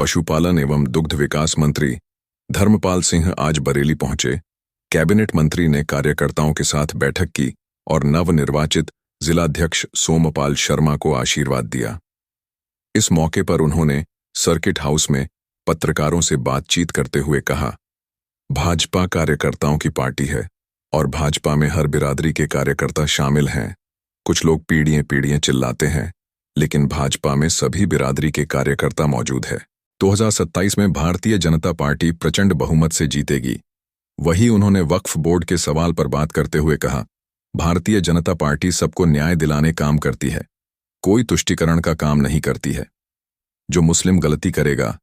पशुपालन एवं दुग्ध विकास मंत्री धर्मपाल सिंह आज बरेली पहुंचे। कैबिनेट मंत्री ने कार्यकर्ताओं के साथ बैठक की और नवनिर्वाचित जिलाध्यक्ष सोमपाल शर्मा को आशीर्वाद दिया। इस मौके पर उन्होंने सर्किट हाउस में पत्रकारों से बातचीत करते हुए कहा, भाजपा कार्यकर्ताओं की पार्टी है और भाजपा में हर बिरादरी के कार्यकर्ता शामिल हैं। कुछ लोग पीढ़ियां चिल्लाते हैं, लेकिन भाजपा में सभी बिरादरी के कार्यकर्ता मौजूद है। 2027 में भारतीय जनता पार्टी प्रचंड बहुमत से जीतेगी। वहीं उन्होंने वक्फ बोर्ड के सवाल पर बात करते हुए कहा, भारतीय जनता पार्टी सबको न्याय दिलाने काम करती है, कोई तुष्टीकरण का काम नहीं करती है। जो मुस्लिम गलती करेगा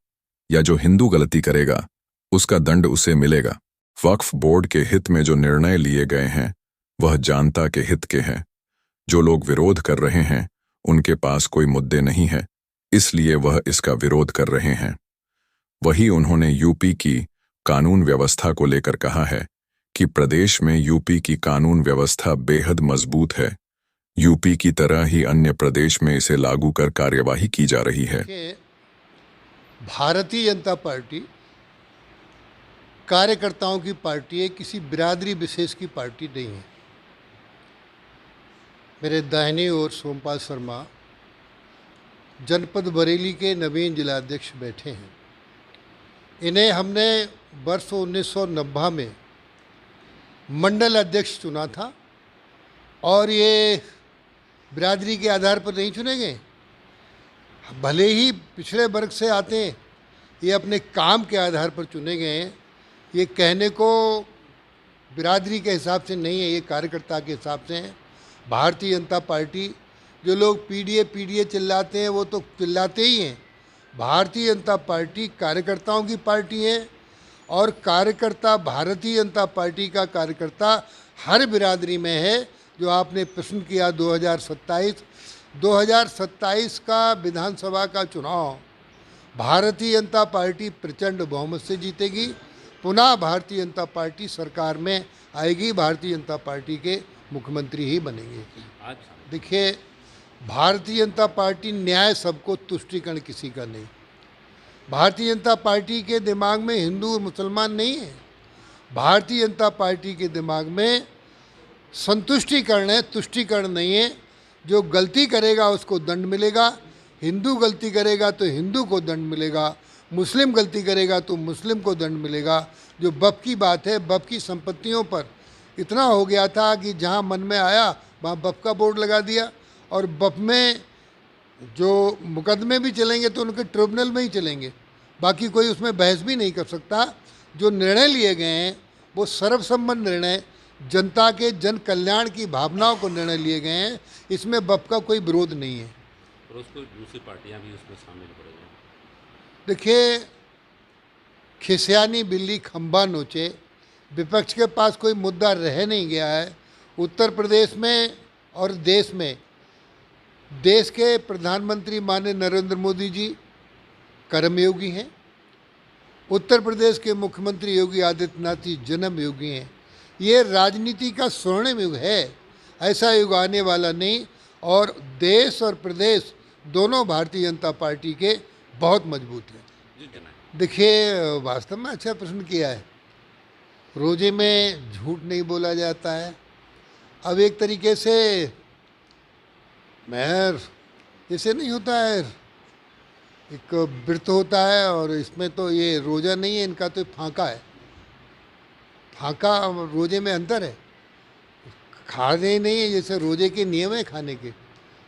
या जो हिंदू गलती करेगा उसका दंड उसे मिलेगा। वक्फ बोर्ड के हित में जो निर्णय लिए गए हैं वह जनता के हित के हैं। जो लोग विरोध कर रहे हैं उनके पास कोई मुद्दे नहीं है, इसलिए वह इसका विरोध कर रहे हैं। वहीं उन्होंने यूपी की कानून व्यवस्था को लेकर कहा है कि प्रदेश में यूपी की कानून व्यवस्था बेहद मजबूत है। यूपी की तरह ही अन्य प्रदेश में इसे लागू कर कार्यवाही की जा रही है। भारतीय जनता पार्टी कार्यकर्ताओं की पार्टी है, किसी बिरादरी विशेष की पार्टी नहीं है। मेरे दाहिनी ओर सोमपाल शर्मा जनपद बरेली के नवीन जिलाध्यक्ष बैठे हैं। इन्हें हमने वर्ष 1990 में मंडल अध्यक्ष चुना था और ये बिरादरी के आधार पर नहीं चुने गए। भले ही पिछड़े वर्ग से आते हैं, ये अपने काम के आधार पर चुने गए हैं। ये कहने को बिरादरी के हिसाब से नहीं है, ये कार्यकर्ता के हिसाब से है। भारतीय जनता पार्टी, जो लोग पीडीए चिल्लाते हैं वो तो चिल्लाते ही हैं। भारतीय जनता पार्टी कार्यकर्ताओं की पार्टी है और कार्यकर्ता भारतीय जनता पार्टी का कार्यकर्ता हर बिरादरी में है। जो आपने प्रश्न किया 2027 का विधानसभा का चुनाव भारतीय जनता पार्टी प्रचंड बहुमत से जीतेगी। पुनः भारतीय जनता पार्टी सरकार में आएगी, भारतीय जनता पार्टी के मुख्यमंत्री ही बनेंगे। देखिए, भारतीय जनता पार्टी न्याय सबको, तुष्टीकरण किसी का नहीं। भारतीय जनता पार्टी के दिमाग में हिंदू और मुसलमान नहीं है। भारतीय जनता पार्टी के दिमाग में संतुष्टिकरण है, तुष्टीकरण नहीं है। जो गलती करेगा उसको दंड मिलेगा। हिंदू गलती करेगा तो हिंदू को दंड मिलेगा, मुस्लिम गलती करेगा तो मुस्लिम को दंड मिलेगा। जो बप की बात है, बप की संपत्तियों पर इतना हो गया था कि जहां मन में आया वहाँ बप का बोर्ड लगा दिया और बप में जो मुकदमे भी चलेंगे तो उनके ट्रिब्यूनल में ही चलेंगे, बाकी कोई उसमें बहस भी नहीं कर सकता। जो निर्णय लिए गए हैं वो सर्वसम्मत निर्णय, जनता के जन कल्याण की भावनाओं को निर्णय लिए गए हैं। इसमें बप का कोई विरोध नहीं है। और उसको दूसरी पार्टियां भी उसमें शामिल हो रही हैं। देखिए, खिसियानी बिल्ली खंबा नोचे, विपक्ष के पास कोई मुद्दा रह नहीं गया है। उत्तर प्रदेश में और देश में देश के प्रधानमंत्री माननीय नरेंद्र मोदी जी कर्मयोगी हैं। उत्तर प्रदेश के मुख्यमंत्री योगी आदित्यनाथ जी जन्म योगी हैं। ये राजनीति का स्वर्णिम युग है, ऐसा युग आने वाला नहीं। और देश और प्रदेश दोनों भारतीय जनता पार्टी के बहुत मजबूत हैं। देखिए, वास्तव में अच्छा प्रश्न किया है। रोजे में झूठ नहीं बोला जाता है। अब एक तरीके से मैं ऐसे नहीं होता है, एक व्रत होता है और इसमें तो ये रोज़ा नहीं है, इनका तो फांका है। फांका रोजे में अंतर है, खाने नहीं है। जैसे रोजे के नियम है खाने के,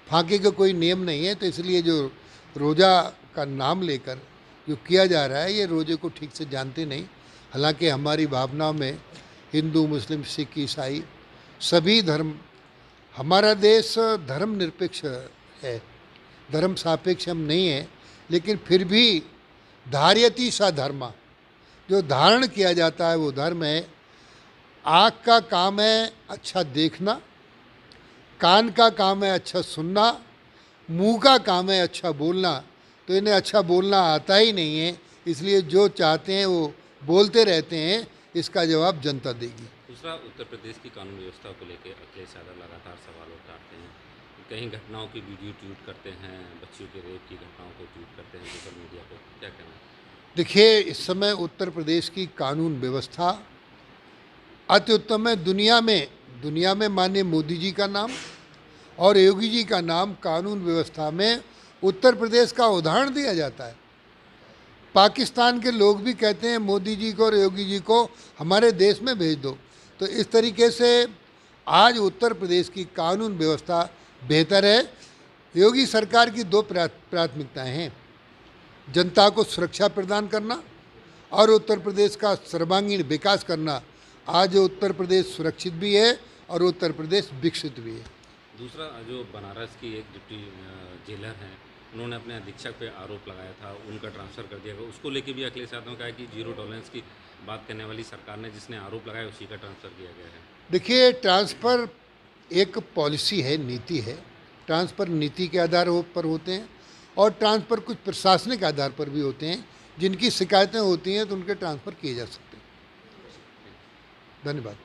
फांके का कोई नियम नहीं है। तो इसलिए जो रोज़ा का नाम लेकर जो किया जा रहा है, ये रोजे को ठीक से जानते नहीं। हालांकि हमारी भावनाओं में हिंदू, मुस्लिम, सिख, ईसाई सभी धर्म, हमारा देश धर्म निरपेक्ष है, धर्म सापेक्ष हम नहीं है। लेकिन फिर भी धार्यति सा धर्मा, जो धारण किया जाता है वो धर्म है। आँख का काम है अच्छा देखना, कान का काम है अच्छा सुनना, मुंह का काम है अच्छा बोलना। तो इन्हें अच्छा बोलना आता ही नहीं है, इसलिए जो चाहते हैं वो बोलते रहते हैं। इसका जवाब जनता देगी। दूसरा, उत्तर प्रदेश की कानून व्यवस्था को लेकर अखिलेश यादव लगातार सवाल उठाते हैं। कई घटनाओं की वीडियो ट्वीट करते हैं, बच्चियों के रेप की घटनाओं को ट्वीट करते हैं सोशल मीडिया पर, क्या कहना है? देखिए, इस समय उत्तर प्रदेश की कानून व्यवस्था अति उत्तम है। दुनिया में माननीय मोदी जी का नाम और योगी जी का नाम कानून व्यवस्था में उत्तर प्रदेश का उदाहरण दिया जाता है। पाकिस्तान के लोग भी कहते हैं मोदी जी को और योगी जी को हमारे देश में भेज दो। तो इस तरीके से आज उत्तर प्रदेश की कानून व्यवस्था बेहतर है। योगी सरकार की दो प्राथमिकताएं हैं, जनता को सुरक्षा प्रदान करना और उत्तर प्रदेश का सर्वांगीण विकास करना। आज उत्तर प्रदेश सुरक्षित भी है और उत्तर प्रदेश विकसित भी है। दूसरा, जो बनारस की एक डिप्टी जेलर हैं, उन्होंने अपने अधीक्षक पे आरोप लगाया था, उनका ट्रांसफ़र कर दिया गया। उसको लेके भी अखिलेश यादव ने कहा कि जीरो टॉलरेंस की बात करने वाली सरकार ने जिसने आरोप लगाया उसी का ट्रांसफ़र किया गया है। देखिए, ट्रांसफ़र एक पॉलिसी है, नीति है। ट्रांसफ़र नीति के आधार पर होते हैं और ट्रांसफ़र कुछ प्रशासनिक आधार पर भी होते हैं। जिनकी शिकायतें होती हैं तो उनके ट्रांसफ़र किए जा सकते हैं। धन्यवाद।